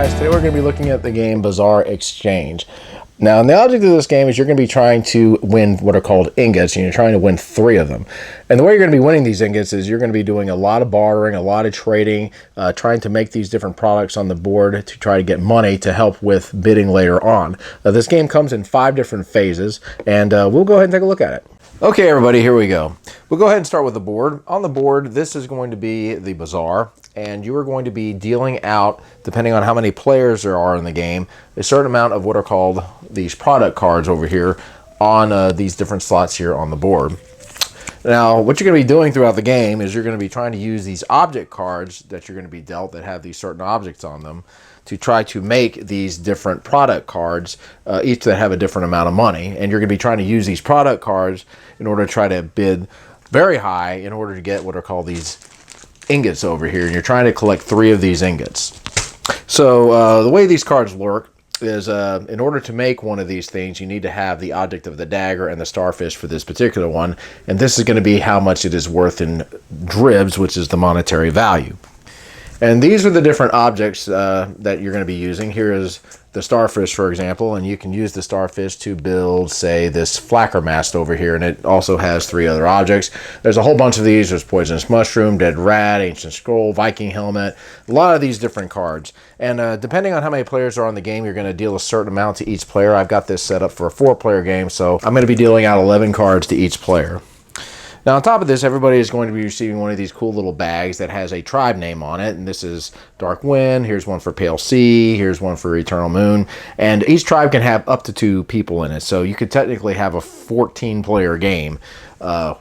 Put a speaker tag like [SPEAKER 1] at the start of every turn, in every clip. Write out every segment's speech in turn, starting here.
[SPEAKER 1] guys, today we're going to be looking at the game Bazaar Exchange. Now, the object of this game is you're going to be trying to win what are called ingots, and you're trying to win 3 of them. And the way you're going to be winning these ingots is you're going to be doing a lot of bartering, a lot of trading, trying to make these different products on the board to try to get money to help with bidding later on. This game comes in 5 different phases, and we'll go ahead and take a look at it. Okay, everybody, here we go. We'll go ahead and start with the board. On the board, this is going to be the Bazaar, and you are going to be dealing out, depending on how many players there are in the game, a certain amount of what are called these product cards over here on these different slots here on the board. Now, what you're going to be doing throughout the game is you're going to be trying to use these object cards that you're going to be dealt that have these certain objects on them to try to make these different product cards, each that have a different amount of money. And you're going to be trying to use these product cards in order to try to bid very high in order to get what are called these ingots over here. And you're trying to collect 3 of these ingots. So the way these cards work is in order to make one of these things, you need to have the object of the dagger and the starfish for this particular one. And this is going to be how much it is worth in dribs, which is the monetary value. And these are the different objects that you're going to be using. Here is the starfish, for example, and you can use the starfish to build, say, this flacker mast over here, and it also has 3 other objects. There's a whole bunch of these. There's poisonous mushroom, dead rat, ancient scroll, Viking helmet, a lot of these different cards. And depending on how many players are on the game, you're going to deal a certain amount to each player. I've got this set up for a 4-player game, so I'm going to be dealing out 11 cards to each player. Now, on top of this, everybody is going to be receiving one of these cool little bags that has a tribe name on it. And this is Dark Wind. Here's one for Pale Sea. Here's one for Eternal Moon. And each tribe can have up to 2 people in it. So you could technically have a 14-player game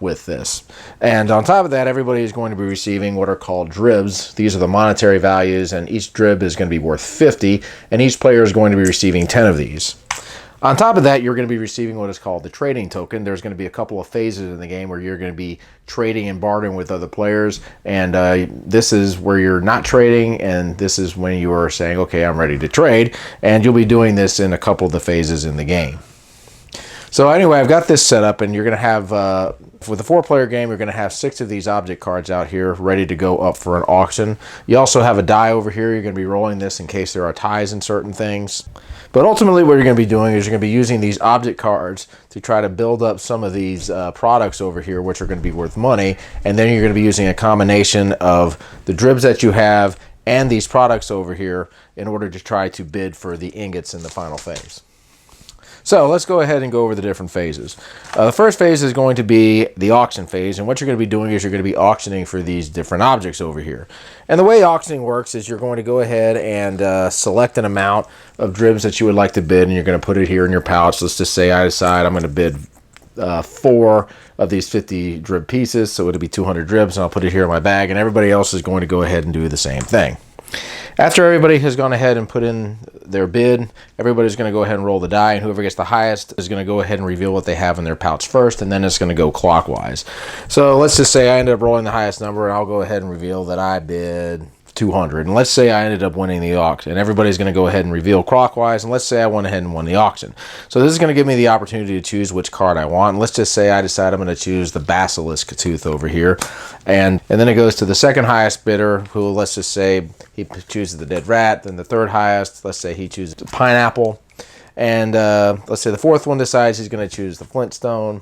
[SPEAKER 1] with this. And on top of that, everybody is going to be receiving what are called dribs. These are the monetary values. And each drib is going to be worth 50. And each player is going to be receiving 10 of these. On top of that, you're going to be receiving what is called the trading token. There's going to be a couple of phases in the game where you're going to be trading and bartering with other players. And this is where you're not trading, and this is when you are saying, okay, I'm ready to trade. And you'll be doing this in a couple of the phases in the game. So anyway, I've got this set up, and you're going to have, with the 4-player game, you're going to have 6 of these object cards out here ready to go up for an auction. You also have a die over here. You're going to be rolling this in case there are ties in certain things. But ultimately what you're going to be doing is you're going to be using these object cards to try to build up some of these products over here, which are going to be worth money. And then you're going to be using a combination of the dribs that you have and these products over here in order to try to bid for the ingots in the final phase. So let's go ahead and go over the different phases. The first phase is going to be the auction phase, and what you're going to be doing is you're going to be auctioning for these different objects over here. And the way auctioning works is you're going to go ahead and select an amount of dribs that you would like to bid, and you're going to put it here in your pouch. Let's just say I decide I'm going to bid 4 of these 50 drib pieces, so it'll be 200 dribs, and I'll put it here in my bag, and everybody else is going to go ahead and do the same thing. After everybody has gone ahead and put in their bid, everybody's going to go ahead and roll the die, and whoever gets the highest is going to go ahead and reveal what they have in their pouch first, and then it's going to go clockwise. So let's just say I ended up rolling the highest number, and I'll go ahead and reveal that I bid 200. And let's say I ended up winning the auction, and everybody's going to go ahead and reveal clockwise, and let's say I went ahead and won the auction. So this is going to give me the opportunity to choose which card I want. And let's just say I decide I'm going to choose the basilisk tooth over here, and then it goes to the second highest bidder, who, let's just say he chooses the dead rat. Then the third highest, let's say he chooses the pineapple, and let's say the 4th one decides he's going to choose the flintstone.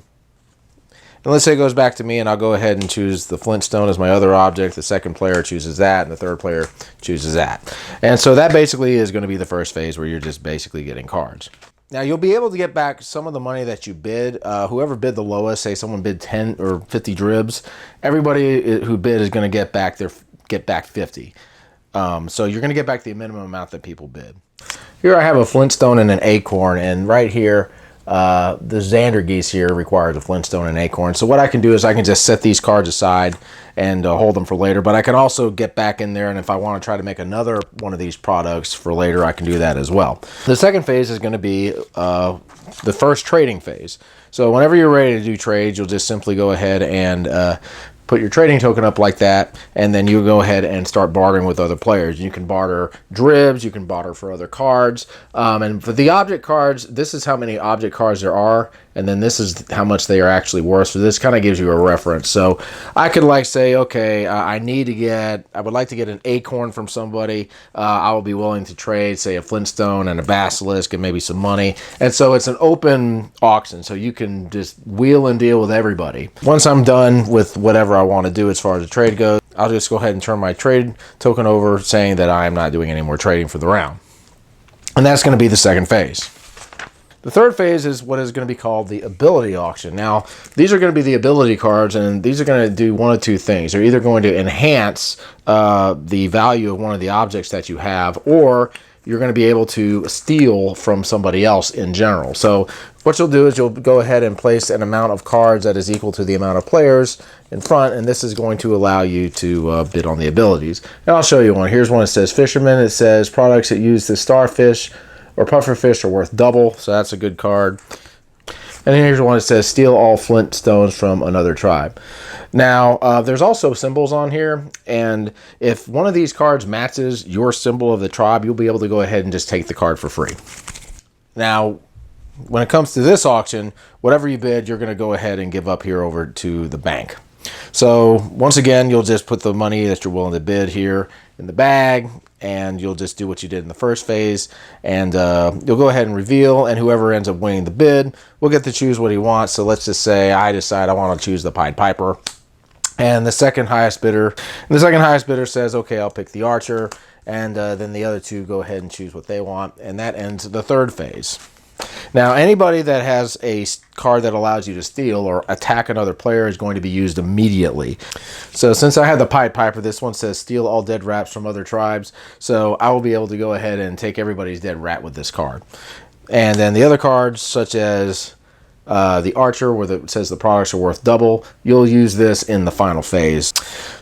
[SPEAKER 1] And let's say it goes back to me, and I'll go ahead and choose the flintstone as my other object. The second player chooses that, and the third player chooses that. And so that basically is going to be the first phase where you're just basically getting cards. Now, you'll be able to get back some of the money that you bid. Whoever bid the lowest, say someone bid 10 or 50 dribs, everybody who bid is going to get back 50. So you're going to get back the minimum amount that people bid. Here I have a flintstone and an acorn, and right here, the Xander geese here requires a flintstone and acorn. So what I can do is I can just set these cards aside and hold them for later. But I can also get back in there, and if I want to try to make another one of these products for later, I can do that as well. The second phase is going to be the first trading phase. So whenever you're ready to do trades, you'll just simply go ahead and put your trading token up like that, and then you go ahead and start bartering with other players. You can barter dribs, you can barter for other cards, and for the object cards, this is how many object cards there are, and then this is how much they are actually worth. So this kind of gives you a reference. So I could like say, okay, I would like to get an acorn from somebody. I will be willing to trade, say, a Flintstone and a basilisk and maybe some money. And so it's an open auction, so you can just wheel and deal with everybody. Once I'm done with whatever I want to do as far as the trade goes, I'll just go ahead and turn my trade token over, saying that I am not doing any more trading for the round. And that's going to be the second phase. The third phase is what is going to be called the ability auction. Now, these are going to be the ability cards, and these are going to do one of two things. They're either going to enhance the value of one of the objects that you have, or you're going to be able to steal from somebody else in general. So what you'll do is you'll go ahead and place an amount of cards that is equal to the amount of players in front, and this is going to allow you to bid on the abilities. And I'll show you one. Here's one that says Fisherman. It says products that use the starfish or pufferfish are worth double, so that's a good card. And here's one that says steal all flint stones from another tribe. Now, there's also symbols on here, and if one of these cards matches your symbol of the tribe, you'll be able to go ahead and just take the card for free. Now, when it comes to this auction, whatever you bid, you're going to go ahead and give up here over to the bank. So once again, you'll just put the money that you're willing to bid here in the bag, and you'll just do what you did in the first phase, and you'll go ahead and reveal, and whoever ends up winning the bid will get to choose what he wants. So let's just say I decide I want to choose the Pied Piper, and the second highest bidder says, okay, I'll pick the Archer, and then the other two go ahead and choose what they want, and that ends the third phase. Now, anybody that has a card that allows you to steal or attack another player is going to be used immediately. So since I have the Pied Piper, this one says steal all dead rats from other tribes. So I will be able to go ahead and take everybody's dead rat with this card. And then the other cards, such as the Archer, where it says the products are worth double, you'll use this in the final phase.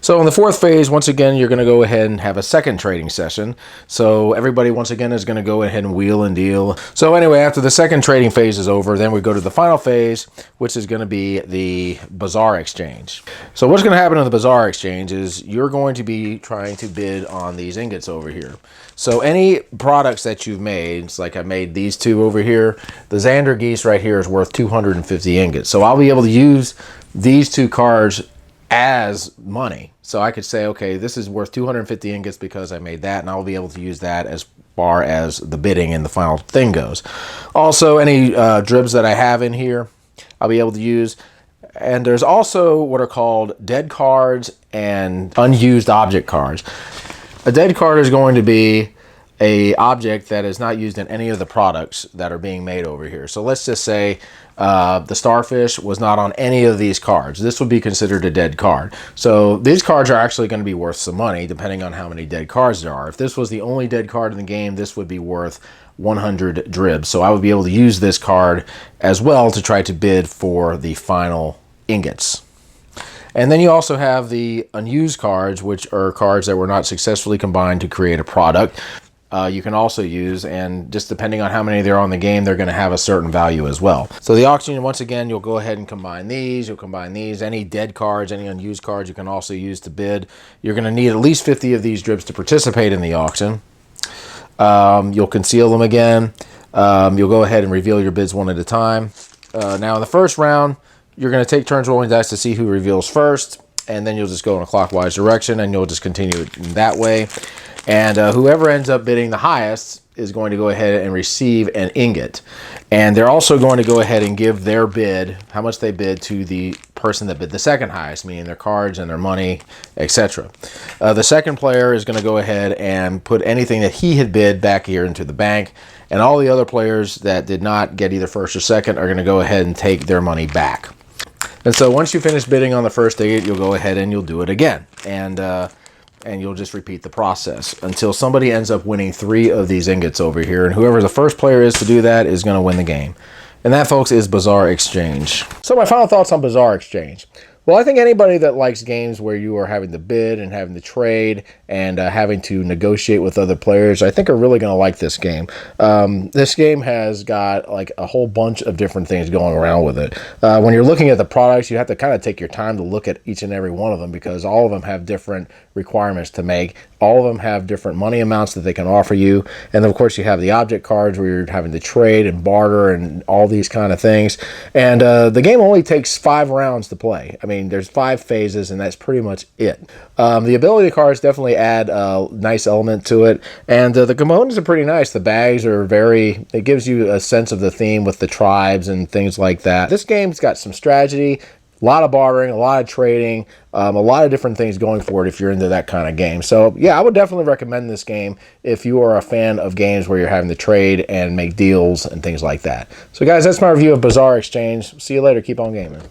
[SPEAKER 1] So in the fourth phase, once again, you're going to go ahead and have a second trading session. So everybody, once again, is going to go ahead and wheel and deal. So anyway, after the second trading phase is over, then we go to the final phase, which is going to be the Bazaar Exchange. So what's going to happen in the Bazaar Exchange is you're going to be trying to bid on these ingots over here. So any products that you've made, it's like I made these two over here, the Xander geese right here is worth 250 ingots. So I'll be able to use these two cards as money. So I could say, okay, this is worth 250 ingots because I made that, and I'll be able to use that as far as the bidding and the final thing goes. Also, any dribs that I have in here, I'll be able to use. And there's also what are called dead cards and unused object cards. A dead card is going to be a object that is not used in any of the products that are being made over here. So let's just say the starfish was not on any of these cards. This would be considered a dead card. So these cards are actually going to be worth some money depending on how many dead cards there are. If this was the only dead card in the game, this would be worth 100 dribs. So I would be able to use this card as well to try to bid for the final ingots. And then you also have the unused cards, which are cards that were not successfully combined to create a product. You can also use, and just depending on how many there are in the game, they're going to have a certain value as well. So the auction, once again, you'll go ahead and combine these. You'll combine these. Any dead cards, any unused cards, you can also use to bid. You're going to need at least 50 of these dribs to participate in the auction. You'll conceal them again. You'll go ahead and reveal your bids one at a time. Now in the first round, you're going to take turns rolling dice to see who reveals first, and then you'll just go in a clockwise direction, and you'll just continue it in that way. And whoever ends up bidding the highest is going to go ahead and receive an ingot. And they're also going to go ahead and give their bid, how much they bid, to the person that bid the second highest, meaning their cards and their money, etc. The second player is going to go ahead and put anything that he had bid back here into the bank. And all the other players that did not get either first or second are going to go ahead and take their money back. And so once you finish bidding on the first ingot, you'll go ahead and you'll do it again. And you'll just repeat the process until somebody ends up winning 3 of these ingots over here. And whoever the first player is to do that is going to win the game. And that, folks, is Bazaar Exchange. So my final thoughts on Bazaar Exchange. Well, I think anybody that likes games where you are having to bid and having to trade and having to negotiate with other players, I think are really going to like this game. This game has got like a whole bunch of different things going around with it. When you're looking at the products, you have to kind of take your time to look at each and every one of them because all of them have different requirements to make. All of them have different money amounts that they can offer you. And then, of course, you have the object cards where you're having to trade and barter and all these kind of things. And the game only takes 5 rounds to play. I mean, there's 5 phases, and that's pretty much it. The ability cards definitely add a nice element to it. And the components are pretty nice. The bags are it gives you a sense of the theme with the tribes and things like that. This game's got some strategy, a lot of bartering, a lot of trading, a lot of different things going for it if you're into that kind of game. So, yeah, I would definitely recommend this game if you are a fan of games where you're having to trade and make deals and things like that. So, guys, that's my review of Bazaar Exchange. See you later. Keep on gaming.